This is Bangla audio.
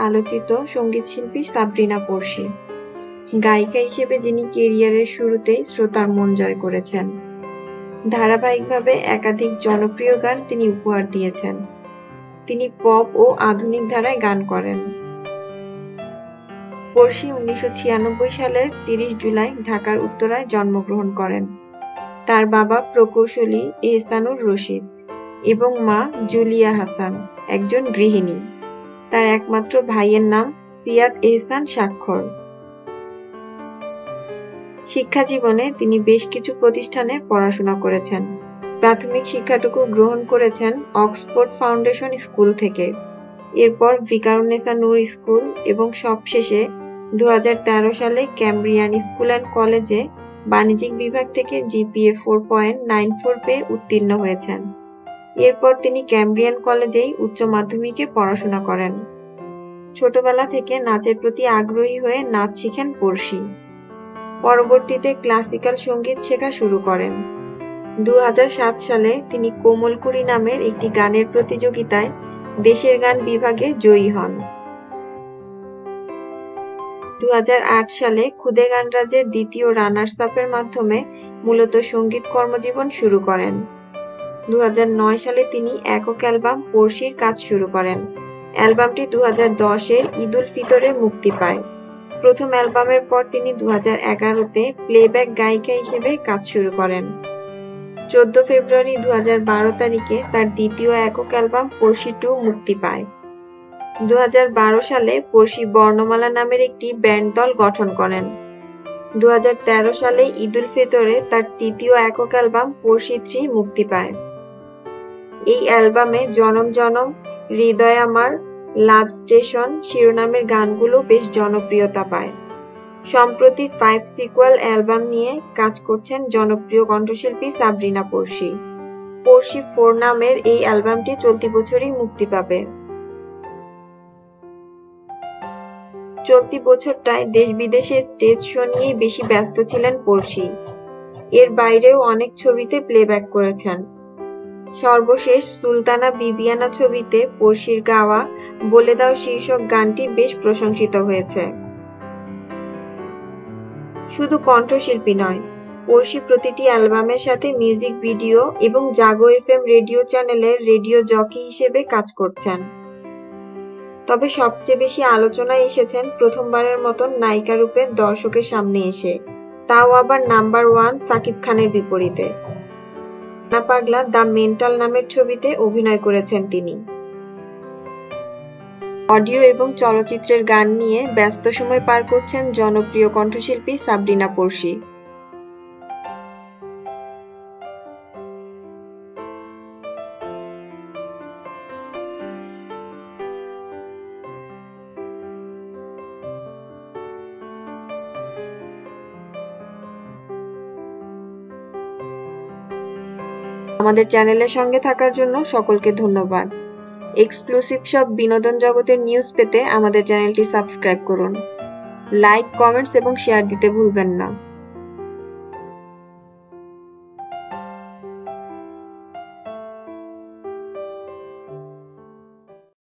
আলোচিত সঙ্গীত শিল্পী সাবরিনা পড়শি, গায়িকা হিসেবে যিনি ক্যারিয়ারের শুরুতেই শ্রোতার মন জয় করেছেন। ধারাবাহিকভাবে একাধিক জনপ্রিয় গান তিনি উপহার দিয়েছেন। তিনি পপ ও আধুনিক ধারায় গান করেন। পড়শি 1996 সালের 30 জুলাই ঢাকার উত্তরায় জন্মগ্রহণ করেন। তার বাবা প্রকৌশলী এহসানুর রশিদ এবং মা জুলিয়া হাসান একজন গৃহিণী। তার একমাত্র ভাইয়ের নাম সিয়াদ এহসান স্বাক্ষর। শিক্ষা জীবনে তিনি বেশ কিছু প্রতিষ্ঠানে পড়াশোনা করেছেন। প্রাথমিক শিক্ষাটুকু গ্রহণ করেছেন অক্সফোর্ড ফাউন্ডেশন স্কুল থেকে, এরপর ভিকারুন্নেসা নূর স্কুল এবং সবশেষে 2013 সালে ক্যামব্রিয়ান স্কুল অ্যান্ড কলেজে বাণিজ্যিক বিভাগ থেকে জিপিএ 4.94 পেয়ে উত্তীর্ণ হয়েছেন। এরপর তিনি ক্যামব্রিয়ান কলেজেই উচ্চ মাধ্যমিকে পড়াশোনা করেন। ছোটবেলা থেকে নাচের প্রতি আগ্রহী হয়ে নাচ শিখেন পড়শি। পরবর্তীতে ক্লাসিক্যাল সঙ্গীত শেখা শুরু করেন। 2007 সালে তিনি কোমলকুড়ি নামের একটি গানের প্রতিযোগিতায় দেশের গান বিভাগে জয়ী হন। 2008 সালে খুদে গানরাজের দ্বিতীয় রানার্স আপের মাধ্যমে মূলত সঙ্গীত কর্মজীবন শুরু করেন। 2009 সালে তিনি একক অ্যালবাম পড়শির কাজ শুরু করেন। অ্যালবামটি 2010-এর ঈদ উল ফিতরে মুক্তি পায়। প্রথম অ্যালবামের পর তিনি 2011-তে প্লেব্যাক গায়িকা হিসেবে কাজ শুরু করেন। 14 ফেব্রুয়ারি 2012 তারিখে তার দ্বিতীয় একক অ্যালবাম পড়শি 2 মুক্তি পায়। 2012 সালে পড়শি বর্ণমালা নামের একটি ব্যান্ড দল গঠন করেন। 2013 সালে ঈদ উল ফিতরে তার তৃতীয় একক অ্যালবাম পড়শি 3 মুক্তি পায়। এই অ্যালবামে জনম জনম, হৃদয় আমার, লাভ স্টেশন শিরোনামের গানগুলো বেশ জনপ্রিয়তা পায়। সম্প্রতি 5 সিকুয়াল অ্যালবাম নিয়ে কাজ করছেন জনপ্রিয় কণ্ঠশিল্পী সাবরিনা পড়শি। পড়শি 4 নামের এই অ্যালবামটি চলতি বছরই মুক্তি পাবে। চলতি বছরটায় দেশ বিদেশে স্টেজ শো নিয়ে বেশি ব্যস্ত ছিলেন পড়শি। এর বাইরেও অনেক ছবিতে প্লেব্যাক করেছেন। সর্বশেষ সুলতানা বিবিয়ানা ছবিতে পড়শির গাওয়া বলে দাও শীর্ষক গানটি বেশ প্রশংসিত হয়েছে। শুধু কণ্ঠশিল্পী নয়, পড়শি প্রতিটি অ্যালবামের সাথে মিউজিক ভিডিও এবং জাগো এফএম রেডিও চ্যানেলের রেডিও জকি হিসেবে কাজ করছেন। তবে সবচেয়ে বেশি আলোচনায় এসেছেন প্রথমবারের মতন নায়িকা রূপে দর্শকের সামনে এসে, তাও আবার নাম্বার 1 সাকিব খানের বিপরীতে। না পাগলা দ্য মেন্টাল নামের ছবিতে অভিনয় করেছেন তিনি। অডিও এবং চলচ্চিত্রের গান নিয়ে ব্যস্ত সময় পার করছেন জনপ্রিয় কণ্ঠশিল্পী সাবরিনা পড়শি। আমাদের চ্যানেলের সঙ্গে থাকার জন্য সকলকে ধন্যবাদ। এক্সক্লুসিভ সব বিনোদন জগতের নিউজ পেতে আমাদের চ্যানেলটি সাবস্ক্রাইব করুন। লাইক, কমেন্টস এবং শেয়ার দিতে ভুলবেন না।